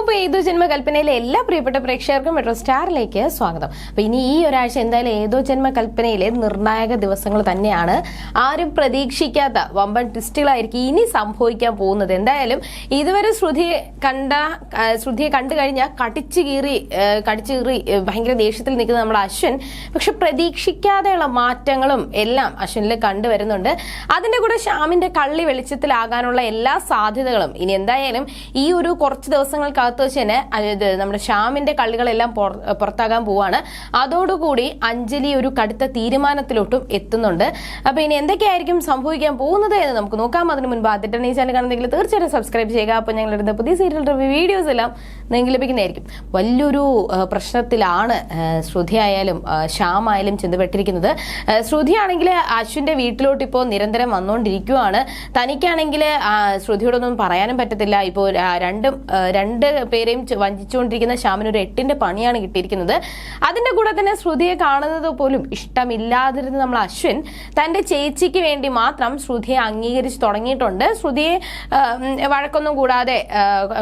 അപ്പോൾ ഏതോ ജന്മകൽപ്പനയിലെ എല്ലാ പ്രിയപ്പെട്ട പ്രേക്ഷകർക്കും മെട്രോ സ്റ്റാറിലേക്ക് സ്വാഗതം. അപ്പോൾ ഇനി ഈ ഒരാഴ്ച എന്തായാലും ഏതോ ജന്മകൽപ്പനയിലെ നിർണായക ദിവസങ്ങൾ തന്നെയാണ്. ആരും പ്രതീക്ഷിക്കാത്ത വമ്പൻ ട്വിസ്റ്റുകളായിരിക്കും ഇനി സംഭവിക്കാൻ പോകുന്നത്. എന്തായാലും ഇതുവരെ ശ്രുതിയെ കണ്ടു കഴിഞ്ഞാൽ കടിച്ചു കീറി ഭയങ്കര ദേഷ്യത്തിൽ നിൽക്കുന്ന നമ്മുടെ അശ്വിൻ, പക്ഷെ പ്രതീക്ഷിക്കാതെയുള്ള മാറ്റങ്ങളും എല്ലാം അശ്വിനിൽ കണ്ടുവരുന്നുണ്ട്. അതിന്റെ കൂടെ ശ്യാമിന്റെ കള്ളി വെളിച്ചത്തിലാകാനുള്ള എല്ലാ സാധ്യതകളും ഇനി എന്തായാലും ഈ ഒരു കുറച്ച് ദിവസങ്ങൾക്കകത്ത് വെച്ച് തന്നെ നമ്മുടെ ശ്യാമിന്റെ കള്ളികളെല്ലാം പുറത്താകാൻ പോവാണ്. അതോടുകൂടി അഞ്ജലി ഒരു കടുത്ത തീരുമാനത്തിലോട്ടും എത്തുന്നുണ്ട്. അപ്പൊ ഇനി എന്തൊക്കെയായിരിക്കും സംഭവിക്കാൻ പോകുന്നത് എന്ന് നമുക്ക് നോക്കാം. അതിന് മുൻപ് ആദ്യമായിട്ടാണ് ഈ ചാനൽ കാണുന്നെങ്കിൽ തീർച്ചയായിട്ടും സബ്സ്ക്രൈബ് ചെയ്യുക. അപ്പൊ ഞങ്ങളുടെ പുതിയ സീരിയൽ റിവ്യൂ വീഡിയോസ് എല്ലാം നിങ്ങൾക്ക് ലഭിക്കുന്നതായിരിക്കും. വലിയൊരു പ്രശ്നത്തിലാണ് ശ്രുതി ആയാലും ശ്യാം ആയാലും ചെന്നുപെട്ടിരിക്കുന്നത്. ശ്രുതിയാണെങ്കിൽ അശ്വിന്റെ വീട്ടിലോട്ട് ഇപ്പോൾ നിരന്തരം വന്നുകൊണ്ടിരിക്കുകയാണ്. തനിക്കാണെങ്കിൽ ശ്രുതിയോടൊന്നും പറയാനും പറ്റത്തില്ല. ഇപ്പോൾ രണ്ട് പേരെയും വഞ്ചിച്ചുകൊണ്ടിരിക്കുന്ന ശ്യാമിന് ഒരു 8ന്റെ പണിയാണ് കിട്ടിയിരിക്കുന്നത്. അതിന്റെ കൂടെ തന്നെ ശ്രുതിയെ കാണുന്നത് പോലും ഇഷ്ടമില്ലാതിരുന്ന നമ്മൾ അശ്വിൻ തന്റെ ചേച്ചിക്ക് വേണ്ടി മാത്രം ശ്രുതിയെ അംഗീകരിച്ച് തുടങ്ങിയിട്ടുണ്ട്. ശ്രുതിയെ വഴക്കൊന്നും കൂടാതെ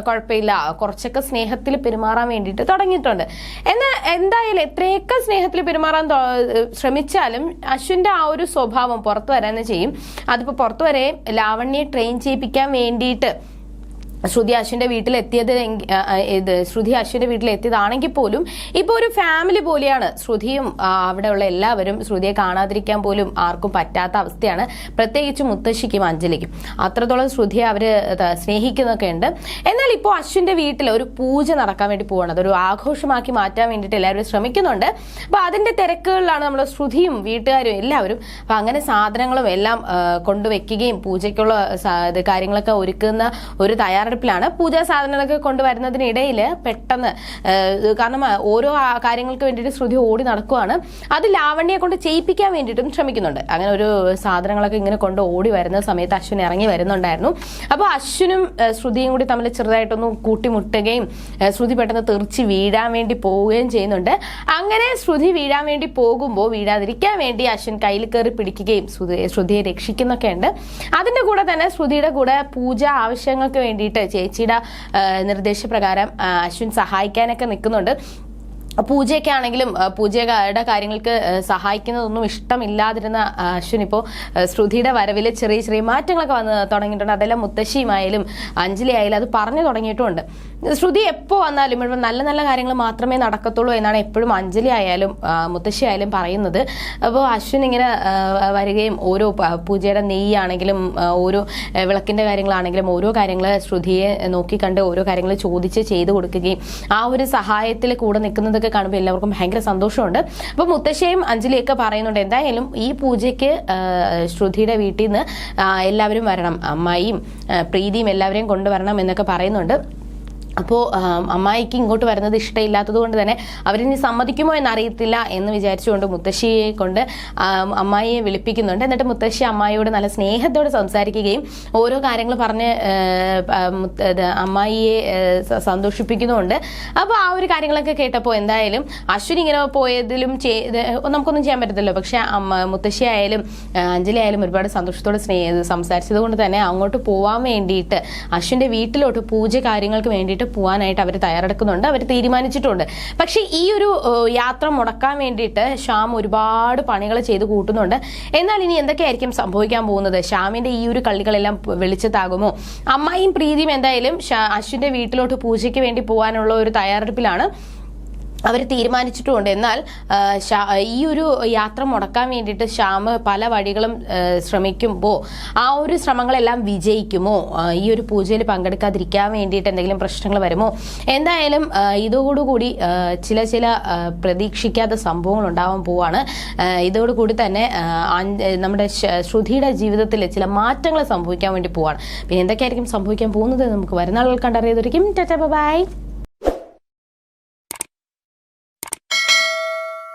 കുഴപ്പമില്ല, കുറച്ചൊക്കെ സ്നേഹത്തിൽ പെരുമാറാൻ വേണ്ടിയിട്ട് തുടങ്ങിയിട്ടുണ്ട്. എന്നാൽ എന്തായാലും എത്രയൊക്കെ സ്നേഹത്തിൽ പെരുമാറാൻ ശ്രമിച്ചാലും അശ്വിന്റെ ആ ഒരു സ്വഭാവം പുറത്തു വരാൻ ചെയ്യും. അതിപ്പോ പുറത്തു വരെ ലാവണ്യെ ട്രെയിൻ ചെയ്യിപ്പിക്കാൻ വേണ്ടിയിട്ട് ശ്രുതി അശ്വിന്റെ വീട്ടിലെത്തിയതാണെങ്കിൽ പോലും ഇപ്പൊ ഒരു ഫാമിലി പോലെയാണ് ശ്രുതിയും അവിടെയുള്ള എല്ലാവരും. ശ്രുതിയെ കാണാതിരിക്കാൻ പോലും ആർക്കും പറ്റാത്ത അവസ്ഥയാണ്, പ്രത്യേകിച്ച് മുത്തശ്ശിക്കും അഞ്ജലിക്കും. അത്രത്തോളം ശ്രുതിയെ അവര് സ്നേഹിക്കുന്നൊക്കെ ഉണ്ട്. എന്നാൽ ഇപ്പോൾ അശ്വിന്റെ വീട്ടിൽ ഒരു പൂജ നടക്കാൻ വേണ്ടി പോവാണ്. അതൊരു ആഘോഷമാക്കി മാറ്റാൻ വേണ്ടിയിട്ട് എല്ലാവരും ശ്രമിക്കുന്നുണ്ട്. അപ്പൊ അതിന്റെ തിരക്കുകളിലാണ് നമ്മുടെ ശ്രുതിയും വീട്ടുകാരും എല്ലാവരും. അപ്പൊ അങ്ങനെ സാധനങ്ങളും എല്ലാം കൊണ്ടുവയ്ക്കുകയും പൂജയ്ക്കുള്ള കാര്യങ്ങളൊക്കെ ഒരുക്കുന്ന ഒരു തയ്യാറെടുപ്പിലാണ്. പൂജാ സാധനങ്ങളൊക്കെ കൊണ്ടുവരുന്നതിനിടയിൽ പെട്ടെന്ന്, കാരണം ഓരോ കാര്യങ്ങൾക്ക് വേണ്ടിയിട്ട് ശ്രുതി ഓടി നടക്കുവാണ്. അത് ലാവണ്യെ കൊണ്ട് ചെയ്യിപ്പിക്കാൻ വേണ്ടിയിട്ടും ശ്രമിക്കുന്നുണ്ട്. അങ്ങനെ ഒരു സാധനങ്ങളൊക്കെ ഇങ്ങനെ കൊണ്ട് ഓടി വരുന്ന സമയത്ത് അശ്വിൻ ഇറങ്ങി വരുന്നുണ്ടായിരുന്നു. അപ്പോൾ അശ്വിനും ശ്രുതിയും കൂടി തമ്മിൽ ചെറുതായിട്ടൊന്ന് കൂട്ടിമുട്ടുകയും ശ്രുതി പെട്ടെന്ന് തെറിച്ച് വീഴാൻ വേണ്ടി പോവുകയും ചെയ്യുന്നുണ്ട്. അങ്ങനെ ശ്രുതി വീഴാൻ വേണ്ടി പോകുമ്പോൾ വീഴാതിരിക്കാൻ വേണ്ടി അശ്വിൻ കയ്യിൽ കയറി പിടിക്കുകയും ശ്രുതിയെ രക്ഷിക്കുന്നൊക്കെ ഉണ്ട്. അതിന്റെ കൂടെ തന്നെ ശ്രുതിയുടെ കൂടെ പൂജ ആവശ്യങ്ങൾക്ക് വേണ്ടിയിട്ട് ചേച്ചിയുടെ നിർദ്ദേശപ്രകാരം അശ്വിൻ സഹായിക്കാനൊക്കെ നിൽക്കുന്നുണ്ട്. പൂജയൊക്കെ ആണെങ്കിലും പൂജയുടെ കാര്യങ്ങൾക്ക് സഹായിക്കുന്നതൊന്നും ഇഷ്ടമില്ലാതിരുന്ന അശ്വിൻ ഇപ്പോൾ ശ്രുതിയുടെ വരവിൽ ചെറിയ ചെറിയ മാറ്റങ്ങളൊക്കെ വന്ന് തുടങ്ങിയിട്ടുണ്ട്. അതെല്ലാം മുത്തശ്ശിയുമായാലും അഞ്ജലി ആയാലും അത് പറഞ്ഞു തുടങ്ങിയിട്ടുമുണ്ട്. ശ്രുതി എപ്പോൾ വന്നാലും ഇവിടെ നല്ല നല്ല കാര്യങ്ങൾ മാത്രമേ നടക്കത്തുള്ളൂ എന്നാണ് എപ്പോഴും അഞ്ജലി ആയാലും മുത്തശ്ശി ആയാലും പറയുന്നത്. അപ്പോൾ അശ്വിൻ ഇങ്ങനെ വരികയും ഓരോ പൂജയുടെ നെയ്യാണെങ്കിലും ഓരോ വിളക്കിൻ്റെ കാര്യങ്ങളാണെങ്കിലും ഓരോ കാര്യങ്ങൾ ശ്രുതിയെ നോക്കിക്കണ്ട് ഓരോ കാര്യങ്ങൾ ചോദിച്ച് ചെയ്തു കൊടുക്കുകയും ആ ഒരു സഹായത്തിൽ കൂടെ നിൽക്കുന്നത് കാണുമ്പോൾ എല്ലാവർക്കും ഭയങ്കര സന്തോഷമുണ്ട്. അപ്പൊ മുത്തശ്ശിയും അഞ്ജലിയൊക്കെ പറയുന്നുണ്ട് എന്തായാലും ഈ പൂജയ്ക്ക് ശ്രുതിയുടെ വീട്ടിൽ നിന്ന് എല്ലാവരും വരണം, അമ്മായിയും പ്രീതിയും എല്ലാവരെയും കൊണ്ടുവരണം എന്നൊക്കെ പറയുന്നുണ്ട്. അപ്പോൾ അമ്മായിക്ക് ഇങ്ങോട്ട് വരുന്നത് ഇഷ്ടമില്ലാത്തത് കൊണ്ട് തന്നെ അവരിനി സമ്മതിക്കുമോ എന്നറിയത്തില്ല എന്ന് വിചാരിച്ചുകൊണ്ട് മുത്തശ്ശിയെ കൊണ്ട് അമ്മായിയെ വിളിപ്പിക്കുന്നുണ്ട്. എന്നിട്ട് മുത്തശ്ശി അമ്മായിയോട് നല്ല സ്നേഹത്തോടെ സംസാരിക്കുകയും ഓരോ കാര്യങ്ങൾ പറഞ്ഞ് അമ്മായിയെ സന്തോഷിപ്പിക്കുന്നുമുണ്ട്. അപ്പോൾ ആ ഒരു കാര്യങ്ങളൊക്കെ കേട്ടപ്പോൾ എന്തായാലും അശ്വിൻ ഇങ്ങനെ പോയതിലും നമുക്കൊന്നും ചെയ്യാൻ പറ്റത്തില്ലോ. പക്ഷെ മുത്തശ്ശി ആയാലും അഞ്ജലി ആയാലും ഒരുപാട് സന്തോഷത്തോടെ സംസാരിച്ചത് കൊണ്ട് തന്നെ അങ്ങോട്ട് പോവാൻ വേണ്ടിയിട്ട് അശ്വിൻ്റെ വീട്ടിലോട്ട് പൂജ കാര്യങ്ങൾക്ക് വേണ്ടിയിട്ട് പോകാനായിട്ട് അവർ തയ്യാറെടുക്കുന്നുണ്ട്, അവർ തീരുമാനിച്ചിട്ടുണ്ട്. പക്ഷെ ഈ ഒരു യാത്ര മുടക്കാൻ വേണ്ടിയിട്ട് ശ്യാം ഒരുപാട് പണികൾ ചെയ്ത് കൂട്ടുന്നുണ്ട്. എന്നാൽ ഇനി എന്തൊക്കെയായിരിക്കും സംഭവിക്കാൻ പോകുന്നത്? ശ്യാമിന്റെ ഈ ഒരു കള്ളികളെല്ലാം വെളിച്ചത്താകുമോ? അമ്മായിയും പ്രീതിയും എന്തായാലും അശ്വിന്റെ വീട്ടിലോട്ട് പൂജയ്ക്ക് വേണ്ടി പോകാനുള്ള ഒരു തയ്യാറെടുപ്പിലാണ്, അവർ തീരുമാനിച്ചിട്ടുമുണ്ട്. എന്നാൽ ഈ ഒരു യാത്ര മുടക്കാൻ വേണ്ടിയിട്ട് ശ്യാം പല വഴികളും ശ്രമിക്കുമ്പോൾ ആ ഒരു ശ്രമങ്ങളെല്ലാം വിജയിക്കുമോ? ഈ ഒരു പൂജയിൽ പങ്കെടുക്കാതിരിക്കാൻ വേണ്ടിയിട്ട് എന്തെങ്കിലും പ്രശ്നങ്ങൾ വരുമോ? എന്തായാലും ഇതോടുകൂടി ചില പ്രതീക്ഷിക്കാത്ത സംഭവങ്ങൾ ഉണ്ടാവാൻ പോവാണ്. ഇതോടുകൂടി തന്നെ നമ്മുടെ ശ്രുതിയുടെ ജീവിതത്തിൽ ചില മാറ്റങ്ങൾ സംഭവിക്കാൻ വേണ്ടി പോവാണ്. പിന്നെ എന്തൊക്കെയായിരിക്കും സംഭവിക്കാൻ പോകുന്നത് നമുക്ക് വരുന്ന ആളുകൾ കണ്ടറിയാതിരിക്കും. Tata bye.